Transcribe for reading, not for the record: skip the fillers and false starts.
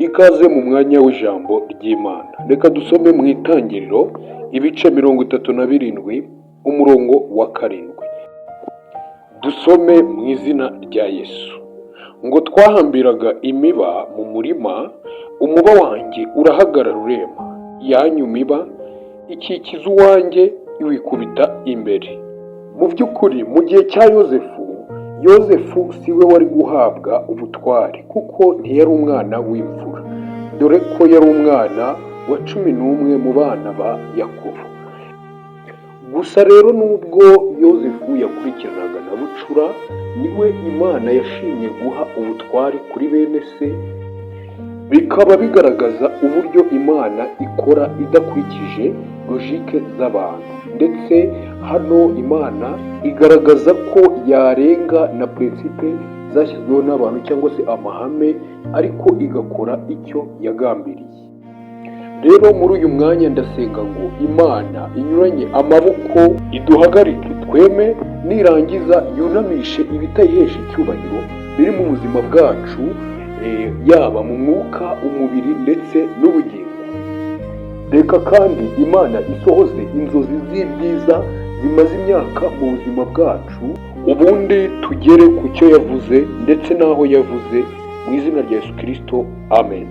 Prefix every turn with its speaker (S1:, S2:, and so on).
S1: Ikaze mu mwanya w'ijambo ry'Imana. Reka dusome mu Itangiriro ibice 37 umurongo wa 7. Dusome mu izina rya Yesu. Ngo twahambiraga imiba mu murima, umuba wanjye urahagarara urema, yanyu miba ikikiza uwanjye iwikubita imbere. Mu by'ukuri mu gihe cya Yozefu siwe wari guhabwa ubutware, kuko ntiyari umwana w'imfura, dore ko yari umwana wa 11 mu bana ba Yakobo. Gusa rero nubwo Yozefu yakurikiranaga na bucura, niwe Imana yashimye guha ubutware kuri bene se. Bikaba bigaragaza uburyo Imana ikora idakurikije logike z'abantu, ndetse hano Imana igaragaza ko yarenga na principe zashyizweho n'abantu cyangwa se amahame, ariko igakora icyo yagambiriye. Rero muri uyu mwanya ndasenga ngo Imana inyuranye amaboko iduhagarike tweme, nirangiza yunamishe ibitayihesha icyubahiro biri mu buzima bwacu, yaba mu mwuka, umubiri ndetse n'ubugingo. Reka kandi Imana isohoze inzozi z'ibyiza zimaze imyaka mu buzima bwacu, ubundi tugere ku cyo yavuze ndetse n'aho yavuze, mu izina rya Yesu Kristo, amen.